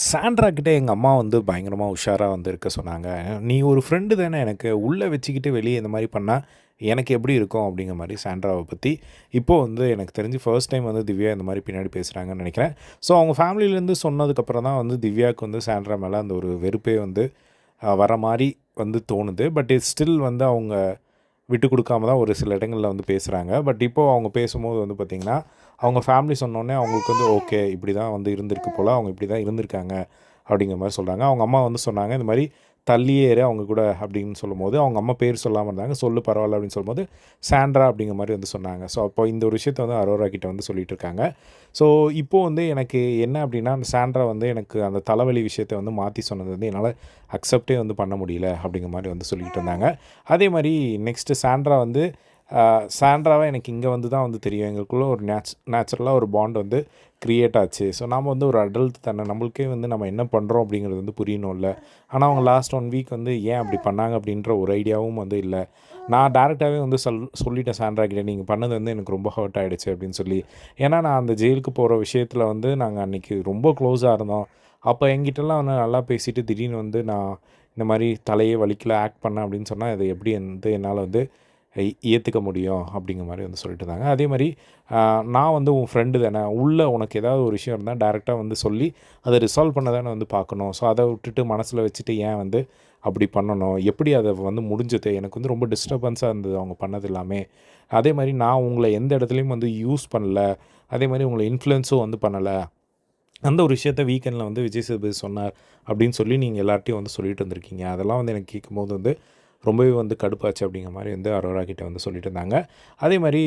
Sandra கிட்ட எங்க அம்மா வந்து பயங்கரமா உஷாரா வந்து இருக்க சொன்னாங்க. "நீ ஒரு ஃப்ரெண்டு தானே எனக்கு. உள்ள வச்சுக்கிட்டு வெளிய இந்த மாரி பண்ணா, எனக்கு எப்படி இருக்கும்?" அப்படிங்கிற மாரி சாண்ட்ராவ பத்தி, இப்போ வந்து எனக்கு தெரிஞ்சு ஃபர்ஸ்ட் டைம் வந்து திவ்யா இந்த மாரி பின்னாடி பேசுறாங்கன்னு நெனைக்கிறேன். ஸோ அவங்க ஃபேமிலிலேருந்து சொன்னதுக்கப்புறம் தான் வந்து திவ்யாவுக்கு வந்து சாண்ட்ரா மேல அந்த ஒரு வெறுப்பே வந்து வர மாரி வந்து தோணுது. பட் ஸ்டில் வந்து அவங்க விட்டு குடுக்காம தான் ஒரு சில இடங்கள்ல வந்து பேசுறாங்க. பட் இப்போ அவங்க பேசும்போது வந்து பார்த்தீங்கன்னா, அவங்க ஃபேமிலி சொன்னோனே அவங்களுக்கு வந்து ஓகே. இப்படி தான் வந்து இருந்திருக்கு போல. அவங்க இப்படி தான் இருந்திருக்காங்க. அப்படிங்கிற மாரி சொல்றாங்க. அவங்க அம்மா வந்து சொன்னாங்க, இந்த மாரி "தள்ளியே இரு அவங்க கூட" அப்படின்னு சொல்லும்போது, அவங்க அம்மா பேர் சொல்லாம இருந்தாங்க. "சொல்லு பரவால்ல" அப்படின்னு சொல்லும்போது, சாண்ட்ரா அப்படிங்கிற மாரி வந்து சொன்னாங்க. ஸோ, அப்போ இந்த ஒரு விஷயத்த வந்து அரோரா கிட்ட வந்து சொல்லிட்டு இருக்காங்க. ஸோ, இப்போ வந்து எனக்கு என்ன அப்படின்னா, அந்த சாண்ட்ரா வந்து எனக்கு அந்த தலைவலி விஷயத்த வந்து மாத்தி சொன்னது வந்து என்னால அக்செப்ட்டே வந்து பண்ண முடியல அப்படிங்கிற மாரி வந்து சொல்லிட்டு இருந்தாங்க. அதே மாரி நெக்ஸ்ட்டு சாண்ட்ரா வந்து சாண்ட்ராவ எனக்கு இங்க வந்து தான் வந்து தெரியும். எங்களுக்குள்ள ஒரு நேச்சுரலா ஒரு பாண்ட் வந்து கிரியேட் ஆச்சு. ஸோ, நாம வந்து ஒரு அடல்ட் தானே. நம்மளுக்கே வந்து நம்ம என்ன பண்ணுறோம் அப்படிங்கிறது வந்து புரியணும்ல. ஆனா, அவங்க லாஸ்ட் 1 வீக் வந்து ஏன் அப்படி பண்ணாங்க அப்படின்ற ஒரு ஐடியாவும் வந்து இல்ல. நான் டைரக்ட்டாவே வந்து சொல்லிட்டேன் சாண்ட்ரா கிட்ட, "நீங்க பண்ணது வந்து எனக்கு ரொம்ப ஹர்ட் ஆயிடுச்சு" அப்படின்னு சொல்லி. ஏன்னா, நான் அந்த ஜெயிலுக்கு போற விஷயத்துல வந்து நாங்க அன்னைக்கு ரொம்ப க்ளோஸா இருந்தோம். அப்ப என்கிட்டலாம் வந்து நல்லா பேசிட்டு, திடீர்னு வந்து நான் இந்த மாரி தலையே வலிக்கல, ஆக்ட் பண்ணேன் அப்படின்னு சொன்னா, இத எப்படி வந்து என்னால வந்து ஏத்துக்க முடியும் அப்படிங்கிற மாரி வந்து சொல்லிட்டு இருந்தாங்க. அதே மாரி நான் வந்து உன் ஃப்ரெண்டு தானே, உள்ள உனக்கு ஏதாவது ஒரு விஷயம் இருந்தா டைரக்ட்டா வந்து சொல்லி, அத ரிசால்வ் பண்ண தானே வந்து பார்க்கணும். ஸோ, அத விட்டுட்டு மனசுல வச்சுட்டு ஏன் வந்து அப்படி பண்ணணும்? எப்படி அத வந்து முடிஞ்சது? எனக்கு வந்து ரொம்ப டிஸ்டர்பன்ஸா இருந்தது அவங்க பண்ணது எல்லாமே. அதே மாரி நான் உங்கள எந்த இடத்துலயும் வந்து யூஸ் பண்ணல. அதே மாரி உங்கள இன்ஃப்ளூயன்ஸும் வந்து பண்ணல. அந்த ஒரு விஷயத்த வீக்கெண்ட்ல வந்து விஜய் சேதுபதி சொன்னார் அப்படின்னு சொல்லி நீங்க எல்லார்ட்டயும் வந்து சொல்லிட்டு இருந்திருக்கீங்க. அதெல்லாம் வந்து எனக்கு கேட்கும்போது வந்து ரொம்பவே வந்து கடுப்பாச்சு அப்படிங்கிற மாரி வந்து அரோரா கிட்ட வந்து சொல்லிட்டு இருந்தாங்க. அதே மாரி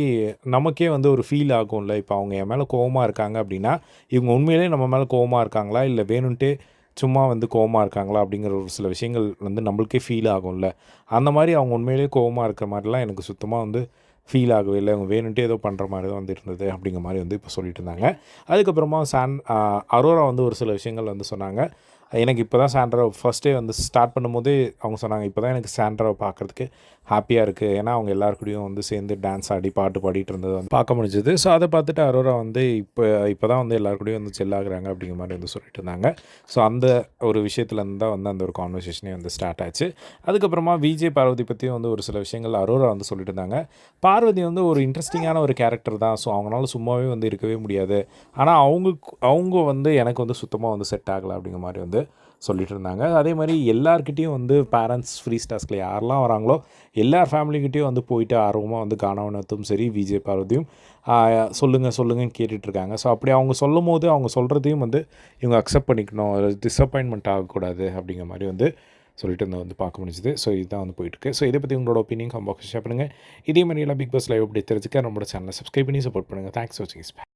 நமக்கே வந்து ஒரு ஃபீல் ஆகும்ல. இப்ப அவங்க என் மேல கோவமா இருக்காங்க அப்படின்னா, இவங்க உண்மையிலேயே நம்ம மேல கோவமா இருக்காங்களா? இல்ல வேணுன்ட்டே சும்மா வந்து கோவமா இருக்காங்களா? அப்படிங்கிற ஒரு சில விஷயங்கள் வந்து நம்மளுக்கே ஃபீல் ஆகும்ல. அந்த மாரி அவங்க உண்மையிலேயே கோவமா இருக்கிற மாரிலாம் எனக்கு சுத்தமா வந்து ஃபீல் ஆகவே இல்ல. அவங்க வேணுன்ட்டே ஏதோ பண்ற மாரி தான் வந்து இருந்தது அப்படிங்கிற மாரி வந்து இப்ப சொல்லிட்டு இருந்தாங்க. அதுக்கப்புறமா அரோரா வந்து ஒரு சில விஷயங்கள் வந்து சொன்னாங்க. எனக்கு இப்ப தான் சாண்ட்ராவ ஃபர்ஸ்ட் டே வந்து ஸ்டார்ட் பண்ணும்போதே அவங்க சொன்னாங்க, "இப்ப தான் எனக்கு சாண்ட்ராவ பார்க்கறதுக்கு ஹேப்பியா இருக்கு." ஏன்னா, அவங்க எல்லார் கூடயும் வந்து சேர்ந்து டான்ஸ் ஆடி, பாட்டு பாடிட்டு இருந்தத வந்து பார்க்க முடிஞ்சது. ஸோ, அத பார்த்துட்டு அரோரா வந்து இப்ப தான் வந்து எல்லார் கூடயும் வந்து ஜெல் ஆகுறாங்க அப்படிங்கிற மாரி வந்து சொல்லிட்டு இருந்தாங்க. ஸோ, அந்த ஒரு விஷயத்துலருந்து தான் வந்து அந்த ஒரு கான்வர்சேஷனே வந்து ஸ்டார்ட் ஆச்சு. அதுக்கப்புறமா விஜே பார்வதி பத்தியும் வந்து ஒரு சில விஷயங்கள் அரோரா வந்து சொல்லிட்டு இருந்தாங்க. பார்வதி வந்து ஒரு இன்ட்ரஸ்டிங்கான ஒரு கேரக்டர் தான். ஸோ, அவங்கனால சும்மாவே வந்து இருக்கவே முடியாது. ஆனா, அவங்க வந்து எனக்கு வந்து சுத்தமா வந்து செட் ஆகல அப்படிங்கிற மாரி வந்து சொல்லிட்டு இருந்தாங்க. அதே மாரி எல்லார்கிட்டயும் வந்து பேரண்ட்ஸ் ஃப்ரீ ஸ்டாஸ்க்ல யாரெல்லாம் வராங்களோ, எல்லார் ஃபேமிலிகிட்டயும் வந்து போயிட்டு ஆர்வமா வந்து கானவனத்தும் சரி, விஜய் பார்வதியும் ஆ சொல்லுங்க, சொல்லுங்கன்னு கேட்டுட்ருக்காங்க. ஸோ, அப்படி அவங்க சொல்லும்போது, அவங்க சொல்றதையும் வந்து இவங்க அக்செப்ட் பண்ணிக்கணும். டிசப்பாயின்ட்மென்ட் ஆகக்கூடாது அப்படிங்கிற மாரி வந்து சொல்லிட்டு இருந்தத வந்து பார்க்க முடிஞ்சுது. ஸோ, இதுதான் வந்து போயிட்டுருக்கு. ஸோ, இத பத்தி உங்களோட ஒப்பீனியன் கமெண்ட் பாக்ஸ்ல ஷேர் பண்ணுங்க. இதே மாரி எல்லாம் பிக் பாஸ் லைவ் அப்டேட் தெரிஞ்சுக்க நம்மளோட சேனல சப்ஸ்கிரைப் பண்ணி சப்போர்ட் பண்ணுங்க. தேங்க்ஸ் ஃபார் வாட்சிங்.